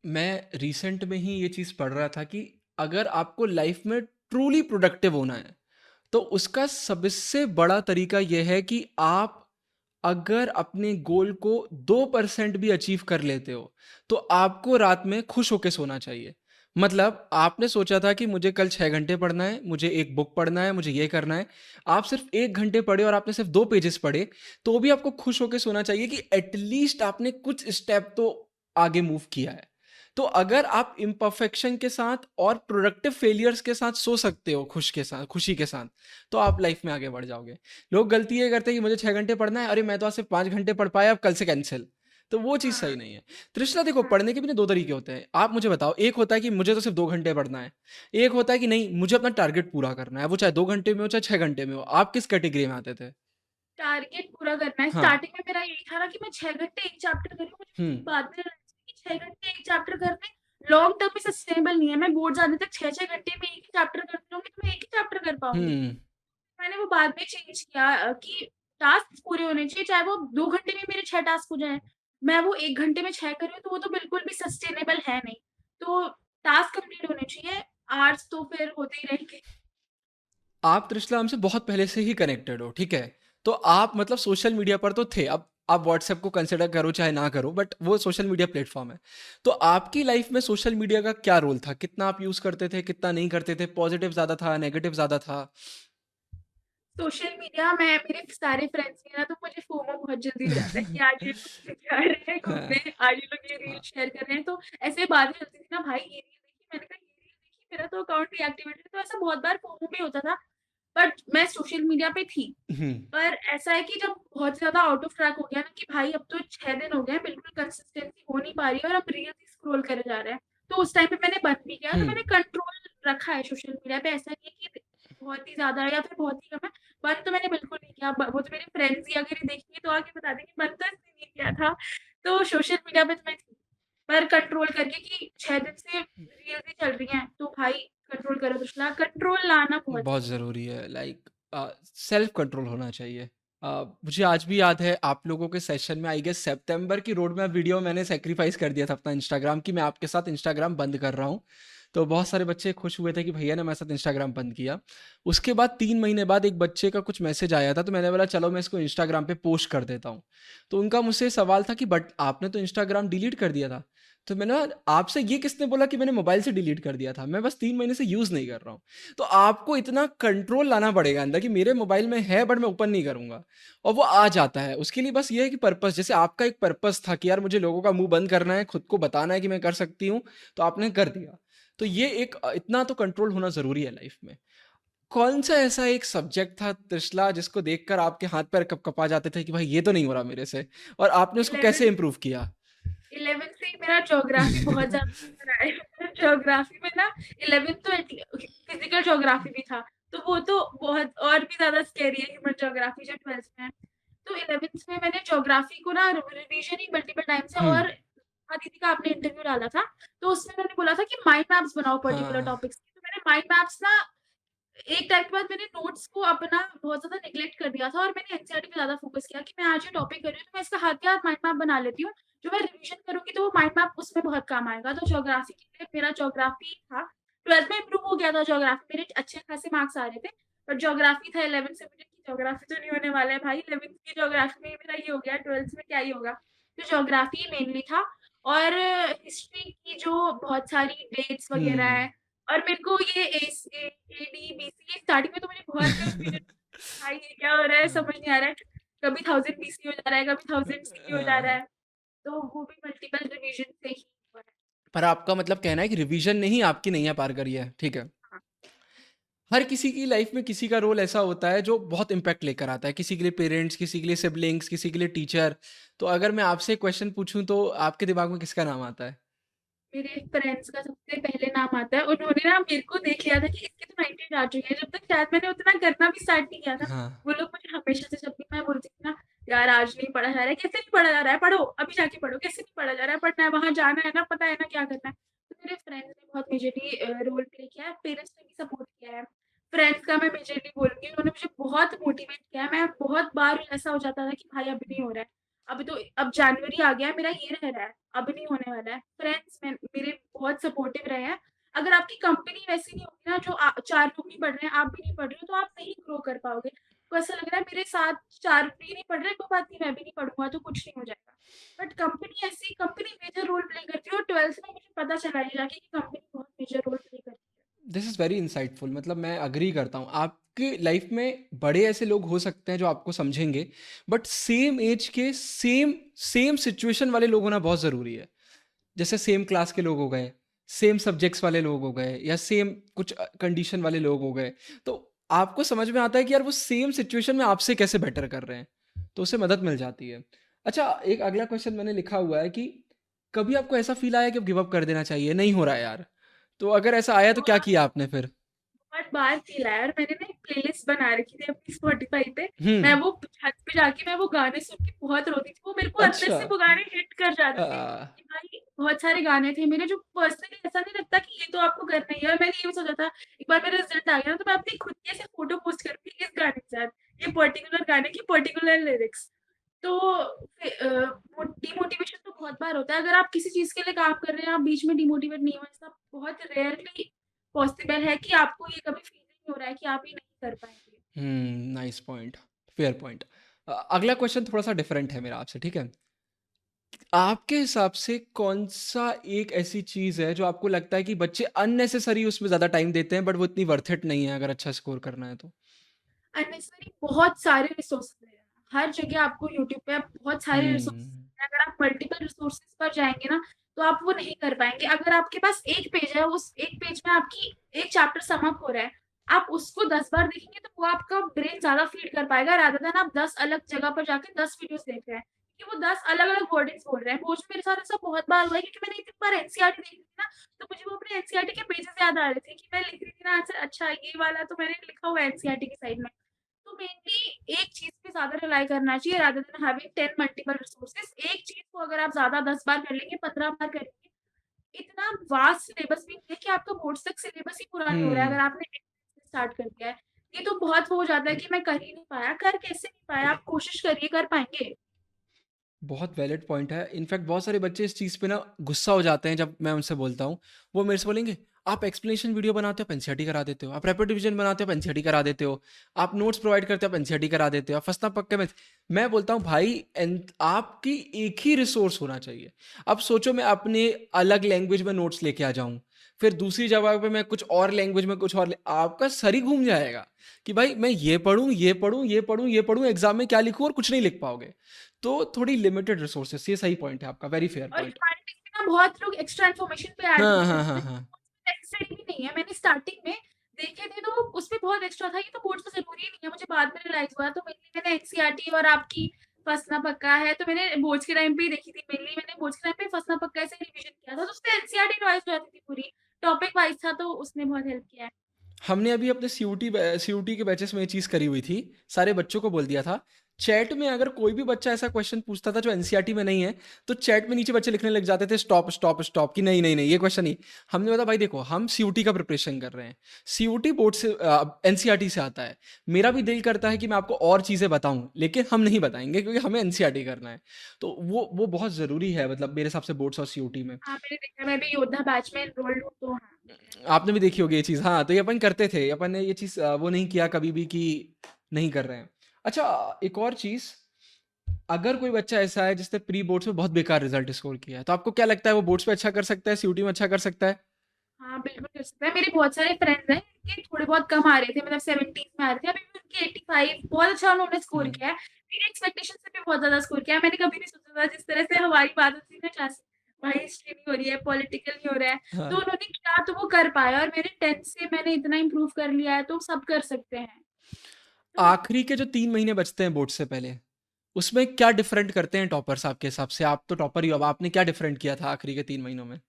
Speaker 1: मैं रिसेंट में ही ये चीज़ पढ़ रहा था कि अगर आपको लाइफ में ट्रूली प्रोडक्टिव होना है, तो उसका सबसे बड़ा तरीका यह है कि आप अगर अपने गोल को 2% भी अचीव कर लेते हो, तो आपको रात में खुश होके सोना चाहिए। मतलब आपने सोचा था कि मुझे कल 6 घंटे पढ़ना है, मुझे एक बुक पढ़ना है, मुझे ये करना है। आप सिर्फ़ 1 घंटे पढ़े और आपने सिर्फ़ 2 पेजेज़ पढ़े, तो भी आपको खुश होके सोना चाहिए कि एट लीस्ट आपने कुछ स्टेप तो आगे मूव किया है। तो अगर आप इम्परफेक्शन के साथ और प्रोडक्टिव फेलियर्स के साथ सो सकते हो खुशी के साथ, तो आप लाइफ में आगे बढ़ जाओगे। लोग गलती ये करते हैं कि मुझे 6 घंटे पढ़ना है, अरे मैं तो आज सिर्फ 5 घंटे पढ़ पाया, अब कल से कैंसल। तो वो चीज़ सही
Speaker 2: हाँ,
Speaker 1: नहीं है। तृष्णा देखो,
Speaker 2: हाँ।
Speaker 1: पढ़ने के भी ना 2 तरीके होते हैं। आप मुझे बताओ, एक होता है कि मुझे तो सिर्फ 2 घंटे पढ़ना है। एक होता है कि नहीं, मुझे अपना टारगेट पूरा करना है, वो चाहे 2 घंटे में हो, चाहे 6 घंटे में हो। आप किस कैटेगरी में आते थे?
Speaker 2: टारगेट पूरा करना है।
Speaker 1: हाँ।
Speaker 2: स्टार्टिंग में मेरा यही था ना कि मैं 6 घंटे एक चैप्टर कर रही हूँ, मुझे
Speaker 1: हुँ।
Speaker 2: फिर बाद में रियलाइज़ हुआ कि 6 घंटे एक चैप्टर करने लॉन्ग टर्म में सस्टेनेबल नहीं है। मैं बोर्ड जाने तक 6-6 घंटे में एक ही चैप्टर करती रहूँगी, तो मैं एक ही चैप्टर कर पाऊँगी।
Speaker 1: हुँ।
Speaker 2: मैंने वो बाद में चेंज किया कि टास्क्स पूरे होने चाहिए, चाहे वो 2 घंटे में मेरे 6 टास्क हो जाएँ। मैं वो 1 घंटे में 6 कर रही हूँ, तो वो तो बिल्कुल भी सस्टेनेबल है नहीं। तो टास्क कंप्लीट होने चाहिए, आवर्स तो फिर होते ही रहेंगे।
Speaker 1: आप तृष्णा हमसे बहुत पहले से ही कनेक्टेड हो, ठीक है? तो आप मतलब सोशल मीडिया पर तो थे, अब आप व्हाट्सएप को कंसिडर करो चाहे ना करो, बट वो सोशल मीडिया प्लेटफ़ॉर्म है। तो आपकी लाइफ़ में सोशल मीडिया का क्या रोल था? कितना आप यूज़ करते थे, कितना नहीं करते थे? पॉज़िटिव ज़्यादा था, नेगेटिव ज़्यादा था?
Speaker 2: सोशल मीडिया मैं मेरे सारे फ्रेंड्स हैं ना, तो मुझे फोमो बहुत जल्दी हो जाता है कि आज ये लोग जा रहे हैं
Speaker 1: हाँ,
Speaker 2: घूमने, आज ये लोग ये रील
Speaker 1: हाँ।
Speaker 2: शेयर कर रहे हैं, तो ऐसे बातें चलती थी ना, भाई ये रील देखी, मैंने कहा मेरा तो अकाउंट डीएक्टिवेटेड है, तो ऐसा बहुत बार फोमो भी होता था। बट मैं सोशल मीडिया पे थी।
Speaker 1: हुँ,
Speaker 2: पर ऐसा है कि जब बहुत ज़्यादा आउट ऑफ ट्रैक हो गया ना कि भाई अब तो 6 दिन हो गए हैं, बिल्कुल कंसिस्टेंसी हो नहीं पा रही है और अब रील्स ही स्क्रॉल करे जा रहे हैं। तो उस टाइम पे मैंने बंद भी किया, तो
Speaker 1: हुँ।
Speaker 2: मैंने कंट्रोल रखा है सोशल मीडिया पे। ऐसा नहीं है कि बहुत ही ज़्यादा है या फिर बहुत ही कम है। बंद तो मैंने बिल्कुल नहीं किया। ब वो तो मेरे फ्रेंड्स ही अगर ये देखेंगे तो आके बता देंगे बंद तो इसने नहीं किया था। तो सोशल मीडिया पे तो मैं थी, पर कंट्रोल करके कि 6 दिन से रील्स ही चल रही हैं, तो भाई कंट्रोल करो दुश्मना, कंट्रोल लाना बहुत
Speaker 1: बहुत ज़रूरी है लाइक सेल्फ कंट्रोल होना चाहिए। मुझे आज भी याद है आप लोगों के सेशन में आई गेस सितंबर की रोड मैप वीडियो मैंने सैक्रिफाइस कर दिया था अपना इंस्टाग्राम कि मैं आपके साथ इंस्टाग्राम बंद कर रहा हूँ। तो बहुत सारे बच्चे खुश हुए थे कि भैया ने मेरे साथ इंस्टाग्राम बंद किया। उसके बाद 3 महीने बाद एक बच्चे का कुछ मैसेज आया था तो मैंने बोला चलो मैं इसको इंस्टाग्राम पे पोस्ट कर देता हूँ। तो उनका मुझसे सवाल था कि बट आपने तो इंस्टाग्राम डिलीट कर दिया था। तो मैंने आपसे ये किसने बोला कि मैंने मोबाइल से डिलीट कर दिया था? मैं बस 3 महीने से यूज़ नहीं कर रहा हूँ। तो आपको इतना कंट्रोल लाना पड़ेगा अंदर कि मेरे मोबाइल में है बट मैं ओपन नहीं करूँगा और वो आ जाता है। उसके लिए बस ये है कि पर्पस जैसे आपका एक पर्पस था कि यार मुझे लोगों का मुँह बंद करना है, खुद को बताना है कि मैं कर सकती हूँ, तो आपने कर दिया। तो ये एक इतना तो कंट्रोल होना ज़रूरी है लाइफ़ में। कौन-सा ऐसा एक सब्जेक्ट था त्रिशला जिसको देखकर आपके हाथ-पैर कँप-कँपा जाते थे कि भाई ये तो नहीं हो रहा मेरे से और आपने उसको
Speaker 2: 11th
Speaker 1: कैसे इम्प्रूव किया?
Speaker 2: 11th से ही मेरा ज्योग्राफी बहुत ज़्यादा रहा है। ज्योग्राफी में ना 11th तो फिजिकल ज्योग्राफी भी था, तो वो तो बहुत और भी ज़्यादा स्कैरी है ह्यूमन ज्योग्राफी जो 12th में है। तो 11th में मैंने ज्योग्राफी को ना रिवीजन ही मल्टीपल टाइम से
Speaker 1: हुँ।
Speaker 2: और दीदी का आपने इंटरव्यू डाला था, तो उसमें उन्होंने बोला था कि माइंड मैप्स बनाओ पर्टिकुलर
Speaker 1: हाँ।
Speaker 2: टॉपिक्स की, तो मैंने माइंड मैप्स ना एक टाइम के बाद मैंने नोट्स को अपना बहुत ज़्यादा नेग्लेक्ट कर दिया था और मैंने एनसीईआरटी पे ज़्यादा फ़ोकस किया कि मैं आज ये टॉपिक कर रही हूँ, तो मैं इसका हाथ के हाथ माइंड मैप बना लेती हूँ। जो मैं रिवीजन करूँगी तो वो माइंड मैप उसमें बहुत काम आएगा। तो ज्योग्राफी के लिए मेरा ज्योग्राफी था। 12th में इम्प्रूव हो गया था ज्योग्राफी, मेरे अच्छे खासे मार्क्स आ रहे थे। बट ज्योग्राफी था 11th से मुझे कि ज्योग्राफी तो नहीं होने वाला है भाई, 11th की ज्योग्राफी में ही मेरा ये हो गया, 12th में क्या ही होगा। तो ज्योग्राफी मेनली था और हिस्ट्री की जो बहुत सारी डेट्स वगैरह
Speaker 1: हुँ।
Speaker 2: हैं और मेरे को ये एडीबीसी स्टार्टिंग में तो मुझे बहुत कंफ्यूजन, भाई ये क्या हो रहा है समझ नहीं आ रहा है। कभी 1000 बीसी हो जा रहा है, कभी 1000 सीई हो जा रहा
Speaker 1: हाँ।
Speaker 2: है। तो वो भी मल्टीपल रिवीजन से ही हुआ है।
Speaker 1: पर आपका मतलब कहना है कि रिवीजन ने ही आपकी नैया पार करी है, ठीक है।
Speaker 2: हाँ,
Speaker 1: हर किसी की लाइफ में किसी का रोल ऐसा होता है जो बहुत इम्पैक्ट लेकर आता है, किसी के लिए पेरेंट्स, किसी के लिए सिबलिंग्स, किसी के लिए टीचर। तो अगर मैं आपसे एक क्वेश्चन पूछूँ तो आपके दिमाग में किसका नाम आता है?
Speaker 2: मेरे फ्रेंड्स का सबसे पहले नाम आता है। उन्होंने ना मेरे को देख लिया था कि इसकी तो 90 आ चुकी है। जब तक शायद मैंने उतना करना भी स्टार्ट नहीं किया था,
Speaker 1: हाँ।
Speaker 2: वो लोग मुझे हमेशा से जब भी मैं बोलती थी ना, "यार आज नहीं पढ़ा जा रहा है।" "कैसे नहीं पढ़ा जा रहा है? पढ़ो, अभी जाके पढ़ो। कैसे नहीं पढ़ा जा रहा है? पढ़ना है, वहाँ जाना है ना, पता है ना क्या करना है।" तो मेरे फ्रेंड्स ने बहुत मेजरली रोल प्ले किया है, पेरेंट्स ने भी सपोर्ट किया है। फ्रेंड्स का मैं मेजरली बोलूँगी, उन्होंने मुझे बहुत मोटिवेट किया है। मैं बहुत बार ऐसा हो जाता था कि भाई अब नहीं हो रहा है। अभी तो अब जनवरी आ गया है, मेरा ये रह रहा है, अब नहीं होने वाला है। फ्रेंड्स मेरे बहुत सपोर्टिव रहे हैं। अगर आपकी कंपनी वैसी नहीं होगी ना जो 4 लोग नहीं पढ़ रहे हैं, आप भी नहीं पढ़ रहे हो, तो आप नहीं ग्रो कर पाओगे। तो ऐसा लग रहा है मेरे साथ 4 भी नहीं पढ़ रहे, कोई बात नहीं मैं भी नहीं पढ़ूँगा तो कुछ नहीं हो जाएगा। But company major role play करती है और 12th में मुझे पता चला ये जाके कि कंपनी बहुत मेजर रोल प्ले करती है।
Speaker 1: दिस इज़ वेरी इंसाइटफुल मतलब मैं एग्री करता हूँ। आपकी लाइफ में बड़े ऐसे लोग हो सकते हैं जो आपको समझेंगे, बट सेम एज के सेम सेम सिचुएशन वाले लोग होना बहुत ज़रूरी है। जैसे सेम क्लास के लोग हो गए, सेम सब्जेक्ट्स वाले लोग हो गए या सेम कुछ कंडीशन वाले लोग हो गए, तो आपको समझ में आता है कि यार वो सेम सिचुएशन में आपसे कैसे बेटर कर रहे हैं, तो उससे मदद मिल जाती है। अच्छा, एक अगला क्वेश्चन मैंने लिखा हुआ है कि कभी आपको ऐसा फ़ील आया कि अब गिव अप कर देना चाहिए, नहीं हो रहा है यार? तो अगर ऐसा आया तो क्या किया आपने फिर?
Speaker 2: बहुत बार फील आया और मैंने ना एक प्लेलिस्ट बना रखी थी अपनी स्पॉटिफ़ाई पे।
Speaker 1: हुँ,
Speaker 2: मैं वो छत पे जाके मैं वो गाने सुन के बहुत रोती थी। वो मेरे को अंदर
Speaker 1: अच्छा।
Speaker 2: से वो गाने हिट कर जाते थे
Speaker 1: अ,
Speaker 2: कि भाई बहुत सारे गाने थे मेरे जो पर्सनली ऐसा नहीं लगता कि ये तो आपको करना ही है और मैंने ये भी सोचा था एक बार मेरा रिज़ल्ट आ गया ना तो मैं अपनी खुद की ऐसे फ़ोटो पोस्ट करूँगी इस गाने के साथ, ये पर्टिकुलर गाने की पर्टिकुलर लिरिक्स। तो डिमोटिवेशन तो बहुत बार होता है। अगर आप किसी चीज़ के लिए काम कर रहे हैं, आप बीच में डिमोटिवेट नहीं हो, ऐसा बहुत रेयरली पॉसिबल है कि आपको ये कभी फ़ील नहीं हो रहा है कि आप ये नहीं कर पाएँगे।
Speaker 1: Nice point, fair point. अगला क्वेश्चन थोड़ा-सा डिफरेंट है मेरा आपसे, ठीक है? आपके हिसाब से कौन-सा एक ऐसी चीज़ है जो आपको लगता है कि बच्चे अननेसेसरी उसमें ज़्यादा टाइम देते हैं बट वो इतनी वर्थ इट नहीं है अगर अच्छा स्कोर करना है तो?
Speaker 2: अननेसेसरी बहुत सारे रिसोर्सेज़ हैं। हर जगह आपको यूट्यूब पे आप बहुत सारे रिसोर्सेज़
Speaker 1: हुँ,
Speaker 2: हैं। अगर आप मल्टीपल रिसोर्सेज पर जाएँगे ना, तो आप वो नहीं कर पाएँगे। अगर आपके पास 1 पेज है, उस 1 पेज में आपकी 1 चैप्टर सम अप हो रहा है, आप उसको 10 बार देखेंगे तो वो आपका ब्रेन ज़्यादा फ़ीड कर पाएगा रादर देन आप 10 अलग जगह पर जाके 10 वीडियोज़ देख रहे हैं। कि वो 10 अलग-अलग वर्डिंग्स बोल रहे हैं। वो जो मेरे साथ ऐसा बहुत बार हुआ है क्योंकि मैंने एक बार एनसीईआरटी देखी थी ना, तो मुझे वो अपने एनसीईआरटी के पेजेज़ याद आ रहे थे कि मैं लिख रही थी ना आंसर, अच्छा ये वाला तो मैंने लिखा हुआ है एनसीईआरटी की साइड में। तो मेनली एक चीज़ पे ज़्यादा रिलाई करना चाहिए rather than having 10 multiple resources. एक चीज़ को अगर आप ज़्यादा 10 बार कर लेंगे, 15 बार करेंगे, इतना वास्ट सिलेबस भी नहीं है कि आपका बोर्ड्स तक सिलेबस ही पूरा नहीं हो रहा है,
Speaker 1: हुँ।
Speaker 2: अगर आपने एक से स्टार्ट कर दिया है। ये तो बहुत वो हो जाता है कि मैं कर ही नहीं पाया, कर कैसे नहीं पाया? आप कोशिश करिए, कर पाएँगे।
Speaker 1: बहुत वैलिड पॉइंट है। इनफैक्ट बहुत सारे बच्चे इस चीज़ पे ना गुस्सा हो जाते हैं जब मैं उनसे बोलता हूँ। वो मेरे से बोलेंगे, "आप एक्सप्लेनेशन वीडियो बनाते हो, आप एनसीईआरटी करा देते हो। आप रैपिड रिवीजन बनाते हो, आप एनसीईआरटी करा देते हो। आप नोट्स प्रोवाइड करते हो, आप एनसीईआरटी करा देते हो। आप फसना-पक्का में।" मैं बोलता हूँ, "भाई आपकी एक ही रिसोर्स होना चाहिए। अब सोचो मैं अपने अलग लैंग्वेज में नोट्स लेके आ जाऊँ, फिर दूसरी जगह पे मैं कुछ और लैंग्वेज में कुछ और आपका सर ही घूम जाएगा कि भाई मैं ये पढ़ूँ, ये पढ़ूँ, ये पढ़ूँ, ये पढ़ूँ, एग्ज़ाम में क्या लिखूँ और कुछ नहीं लिख पाओगे। तो थोड़ी लिमिटेड रिसोर्सेस, ये सही पॉइंट है आपका, वेरी फेयर
Speaker 2: और
Speaker 1: पॉइंट।
Speaker 2: ह्यूमैनिटीज़ में ना बहुत लोग एक्स्ट्रा इन्फॉर्मेशन पे ऐड
Speaker 1: हाँ,
Speaker 2: करते हैं,
Speaker 1: हाँ,
Speaker 2: जो
Speaker 1: हाँ,
Speaker 2: कि
Speaker 1: हाँ।
Speaker 2: नेसेसरी भी नहीं है। मैंने स्टार्टिंग में देखे थे तो उसमें बहुत एक्स्ट्रा था, ये तो बोर्ड्स में ज़रूरी नहीं है, मुझे बाद में रियलाइज़ हुआ। तो मेनली मैंने एनसीईआरटी और आपकी फसना पक्का है, तो मैंने बोर्ड्स के टाइम पे ही देखी थी। मेनली मैंने बोर्ड्स के टाइम पे फसना पक्का से रिवीजन किया था, तो उसमें एनसीईआरटी रिवाइज़ हो जाती थी पूरी, टॉपिक वाइज़ था, तो उसने बहुत हेल्प किया है।
Speaker 1: हमने अभी अपने सीयूटी के बैचेस में ये चीज़ करी हुई थी। सारे बच्चों को बोल दिया था। चैट में अगर कोई भी बच्चा ऐसा क्वेश्चन पूछता था जो एनसीईआरटी में नहीं है, तो चैट में नीचे बच्चे लिखने लग जाते थे स्टॉप, स्टॉप, स्टॉप कि नहीं, नहीं, नहीं ये क्वेश्चन नहीं। हमने बोला भाई देखो हम सीयूटी का प्रिपरेशन कर रहे हैं। सीयूटी बोर्ड से एनसीईआरटी से आता है। मेरा भी दिल करता है कि मैं आपको और चीज़ें बताऊँ, लेकिन हम नहीं बताएँगे क्योंकि हमें एनसीईआरटी करना है। तो वो बहुत ज़रूरी है मतलब मेरे हिसाब से बोर्ड्स और सीयूटी में।
Speaker 2: हाँ, मैंने देखा है, मैं भी योद्धा बैच में एनरोल्ड हूँ, तो हाँ, देखा है।
Speaker 1: आपने भी देखी होगी ये चीज़, हाँ, तो ये अपन करते थे, अपन ने ये चीज़ वो नहीं किया कभी भी कि नहीं कर रहे हैं। अच्छा, एक और चीज़, अगर कोई बच्चा ऐसा है जिसने प्री बोर्ड्स में बहुत बेकार रिज़ल्ट स्कोर किया है, तो आपको क्या लगता है वो बोर्ड्स में अच्छा कर सकता है, सीयूटी में अच्छा कर सकता है?
Speaker 2: हाँ, बिल्कुल कर सकता है। मेरे बहुत सारे फ्रेंड्स हैं, जिनके थोड़े बहुत कम आ रहे थे, मतलब 70s में आ रहे थे, अभी भी उनके 85 बहुत अच्छा उन्होंने स्कोर
Speaker 1: हुँ,
Speaker 2: किया है। मेरी एक्सपेक्टेशन से भी बहुत ज़्यादा स्कोर किया है। मैंने कभी नहीं सोचा था जिस तरह से हमारी बात होती थी ना क्लास में, भाई हिस्ट्री नहीं हो रही है, पॉलिटिकल नहीं हो रहा है, तो
Speaker 1: हाँ।
Speaker 2: उन्होंने किया तो वो कर पाया और मेरे 10th से मैंने इतना इम्प्रूव कर लिया है, तो सब कर सकते हैं। तो
Speaker 1: आखिरी के जो 3 महीने बचते हैं बोर्ड से पहले, उसमें क्या डिफरेंट करते हैं टॉपर्स आपके हिसाब से? आप तो टॉपर ही हो, अब आपने क्या डिफरेंट किया था आखिरी के 3 महीनों में?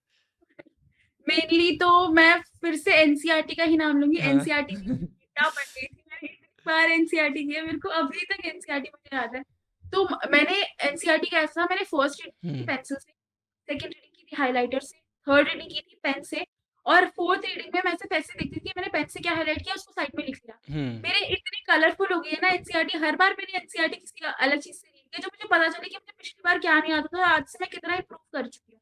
Speaker 2: मेनली तो मैं फिर से एनसीईआरटी का ही नाम लूँगी,
Speaker 1: हाँ।
Speaker 2: एनसीईआरटी की क्या बन गई थी मैंने इतनी बार एनसीईआरटी की है, मेरे को अभी तक एनसीईआरटी मुझे याद है। तो मैंने एनसीईआरटी का ऐसा मैंने फर्स्ट रीडिंग की थी
Speaker 1: हुँ,
Speaker 2: पेंसिल से, सेकंड रीडिंग की थी हाइलाइटर से, थर्ड रीडिंग की थी पेन से और फोर्थ रीडिंग में मैं सिर्फ ऐसे लिखती थी, मैंने पेन से क्या हाइलाइट किया उसको साइड में लिख लिया।
Speaker 1: हुँ।
Speaker 2: मेरे इतनी कलरफुल हो गई है ना एनसीईआरटी, हर बार मेरी एनसीईआरटी किसी अलग चीज़ से रीड की है, जो मुझे पता चला कि मुझे पिछली बार क्या नहीं आता था और आज से मैं कितना इम्प्रूव कर चुकी हूँ।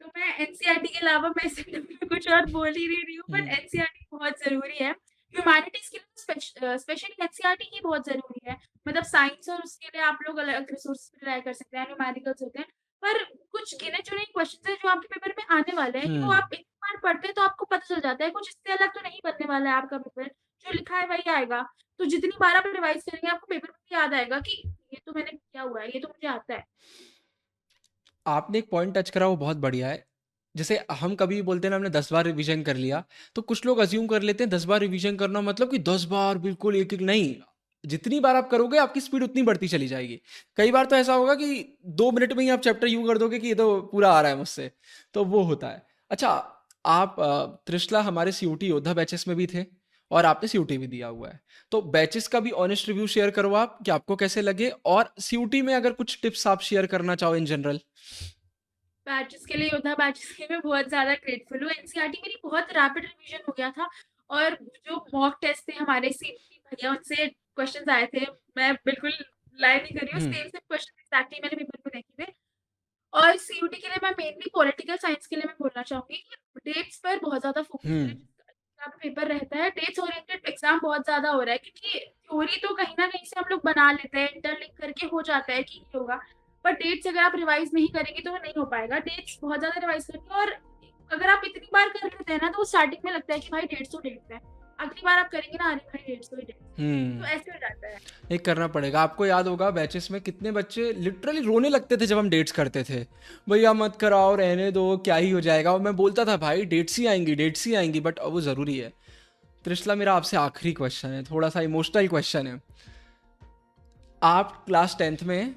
Speaker 2: तो मैं एनसीईआरटी के अलावा मैं इस इंटरव्यू में कुछ और बोल ही नहीं रही हूँ, बट
Speaker 1: हुँ,
Speaker 2: एनसीईआरटी बहुत ज़रूरी है। ह्यूमैनिटीज़ के लिए तो स्पेशली एनसीईआरटी ही बहुत ज़रूरी है। मतलब साइंस और उसके लिए आप लोग अलग रिसोर्सेज़ पे रिलाय कर सकते हैं, न्यूमेरिकल्स होते हैं। पर कुछ गिने-चुने क्वेश्चन्स हैं जो आपके पेपर में आने वाले हैं कि वो
Speaker 1: हुँ।
Speaker 2: आप एक बार पढ़ते हैं तो आपको पता चल जाता है, कुछ इससे अलग तो नहीं बनने वाला है आपका पेपर। जो लिखा है वही आएगा। तो जितनी बार आप रिवाइज़ करेंगे आपको पेपर में भी याद आएगा कि ये तो मैंने किया हुआ है, ये तो मुझे आता है।
Speaker 1: आपने एक पॉइंट टच करा वो बहुत बढ़िया है। जैसे हम कभी भी बोलते हैं ना हमने 10 बार रिवीजन कर लिया, तो कुछ लोग अज़्यूम कर लेते हैं 10 बार रिवीजन करना मतलब कि 10 बार बिल्कुल एक-एक नहीं, जितनी बार आप करोगे आपकी स्पीड उतनी बढ़ती चली जाएगी। कई बार तो ऐसा होगा कि 2 मिनट में ही आप चैप्टर यूँ कर दोगे कि ये तो पूरा आ रहा है मुझसे, तो वो होता है। अच्छा, आप त्रिशला हमारे सीयूटी योद्धा बैचेस में भी थे और आपने सीयूटी भी दिया हुआ है। तो बैचेस का भी ऑनेस्ट रिव्यू शेयर करो आप कि आपको कैसे लगे और सीयूटी में अगर कुछ टिप्स आप शेयर करना चाहो इन जनरल?
Speaker 2: बैचेस के लिए योद्धा बैचेस के लिए मैं बहुत ज़्यादा ग्रेटफुल हूँ। एनसीईआरटी मेरी बहुत रैपिड रिवीजन हो गया था और जो मॉक टेस्ट थे हमारे सीईटी भैया उनसे क्वेश्चंस आए थे। मैं बिल्कुल लाई नहीं कर रही हूँ,
Speaker 1: हुँ,
Speaker 2: सेम क्वेश्चन एग्ज़ैक्टली मैंने पेपर में देखे थे। और सीयूटी के लिए मैं मेनली पॉलिटिकल साइंस के लिए मैं बोलना चाहूँगी कि डेट्स पर बहुत ज़्यादा फोकस
Speaker 1: हुँ।
Speaker 2: करें। जिसका भी पेपर रहता है, डेट्स ओरिएंटेड एग्ज़ाम बहुत ज़्यादा हो रहा है क्योंकि थ्योरी तो कहीं न कहीं से हम लोग बना लेते हैं, इंटरलिंक करके हो जाता है कि ये होगा। पर डेट्स अगर आप रिवाइज़ नहीं करेंगे तो वो नहीं हो पाएगा। डेट्स बहुत ज़्यादा रिवाइज़ करनी है और अगर आप इतनी बार कर लेते हैं ना तो वो स्टार्टिंग में लगता है कि भाई डेट्स तो डेट्स हैं। अगली बार आप करेंगे ना, अरे भाई 150 ही डेट्स, तो
Speaker 1: हम्म।
Speaker 2: ऐसे हो जाता है।
Speaker 1: एक करना पड़ेगा। आपको याद होगा बैचेस में कितने बच्चे लिटरली रोने लगते थे जब हम डेट्स करते थे, भैया मत कराओ, रहने दो, क्या ही हो जाएगा। और मैं बोलता था भाई डेट्स ही आएंगी, डेट्स ही आएंगी, बट वो ज़रूरी है। त्रिशला, मेरा आपसे आखिरी क्वेश्चन है, थोड़ा सा इमोशनल क्वेश्चन है। आप क्लास टेंथ में,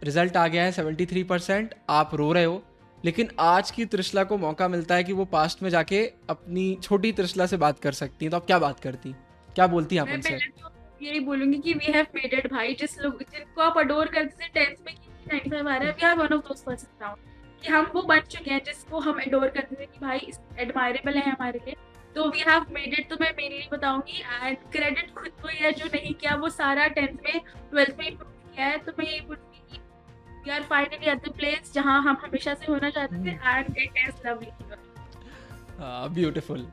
Speaker 1: रिजल्ट आ गया है 73%, आप रो रहे हो, लेकिन आज की त्रिशला को मौका मिलता है कि वो पास्ट में जाके अपनी छोटी त्रिशला से बात कर सकती हैं, तो आप क्या बात करती, क्या बोलती हैं आप
Speaker 2: मैं
Speaker 1: उनसे?
Speaker 2: पहले तो यही बोलूँगी कि वी हैव मेड इट भाई, जिनको आप अडोर करते थे 10th में कि 95 आ रहा है, we are one of those person now, कि हम वो बन चुके हैं जिसको हम एडोर करते थे कि भाई एडमायरेबल है हमारे लिए। तो वी हैव मेड इट, तो मैं मेनली बताऊँगी, एंड क्रेडिट खुद को ही है जो नहीं किया वो सारा 10th में 12th में इम्प्रूव किया है। तो मैं यही बोलूँगी कि we are finally at the place जहाँ हम हमेशा से होना चाहते थे, and it is lovely.
Speaker 1: Beautiful.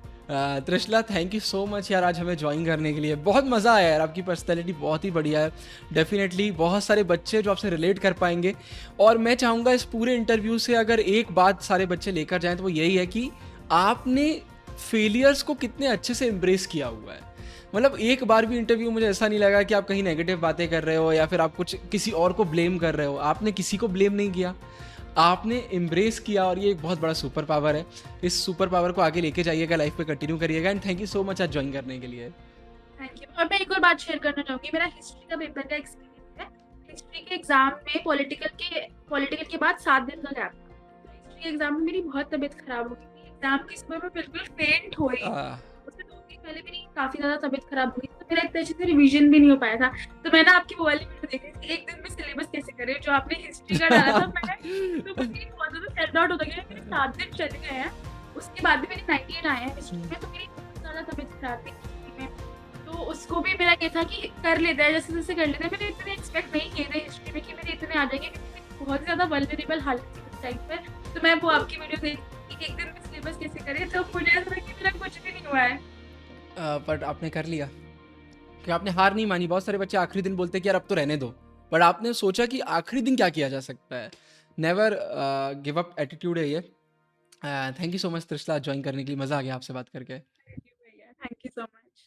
Speaker 1: Trishala, thank you so much यार, आज हमें ज्वाइन करने के लिए। बहुत मज़ा आया यार, आपकी पर्सनैलिटी बहुत ही बढ़िया है। डेफिनेटली बहुत सारे बच्चे जो आपसे रिलेट कर पाएंगे। और मैं चाहूँगा इस पूरे इंटरव्यू से अगर एक बात सारे बच्चे लेकर जाएं तो वो यही है कि आपने फेलियर्स को कितने अच्छे से एम्ब्रेस किया हुआ है। मतलब एक बार भी इंटरव्यू मुझे ऐसा नहीं लगा कि आप कहीं नेगेटिव बातें कर रहे हो या फिर आप कुछ किसी और को ब्लेम कर रहे हो। आपने किसी को ब्लेम नहीं किया, आपने एम्ब्रेस किया, और ये एक बहुत बड़ा सुपर पावर है। इस सुपर पावर को आगे लेके जाइएगा, लाइफ पे कंटिन्यू करिएगा। And thank you so much आज ज्वाइन करने के लिए।
Speaker 2: Thank you. और मैं एक और बात शेयर करना चाहूँगी, मेरा हिस्ट्री का पेपर का एक्सपीरियंस है। हिस्ट्री के एग्जाम में पॉलिटिकल के बाद 7 दिन का गैप था। तो हिस्ट्री के एग्जाम में मेरी बहुत तबीयत खराब हो गई थी। एग्जाम के समय मैं बिल्कुल फेंट हो रही थी।
Speaker 1: आ,
Speaker 2: उससे 2 दिन पहले मेरी काफ़ी ज़्यादा तबीयत खराब हुई, तो मेरा इतने अच्छे से रिवीजन भी नहीं हो पाया था। तो मैंने आपकी वो वाली वीडियो देखी थी, एक दिन में सिलेबस कैसे करें, जो आपने हिस्ट्री का डाला था। मैं तो मुझे बहुत ज़्यादा सेल्फ डाउट होता गया, मेरे 7 दिन चले गए हैं। उसके बाद भी मेरे 98 आए हैं हिस्ट्री में, तो मेरी बहुत ज़्यादा तबीयत खराब थी हिस्ट्री में। तो उसको भी मेरा ये था कि कर लेते हैं, जैसे जैसे कर लेते हैं। मैंने इतने एक्सपेक्ट नहीं किए थे हिस्ट्री में कि मेरे इतने आ जाएंगे, क्योंकि मेरी बहुत ज़्यादा वल्नरेबल हालत थी उस टाइम पर। तो मैं वो आपकी वीडियो देखी कि एक दिन में सिलेबस कैसे करें, तो मुझे ऐसा लगा कि मेरा कुछ भी नहीं हुआ है।
Speaker 1: बट आपने कर लिया, कि आपने हार नहीं मानी। बहुत सारे बच्चे आखिरी दिन बोलते हैं कि यार अब तो रहने दो, बट आपने सोचा कि आखिरी दिन क्या किया जा सकता है। नेवर गिव अप एटीट्यूड है ये। Thank you so much Trishala, join करने के लिए। मज़ा आ गया आपसे बात करके।
Speaker 2: थैंक यू भैया, थैंक यू सो मच।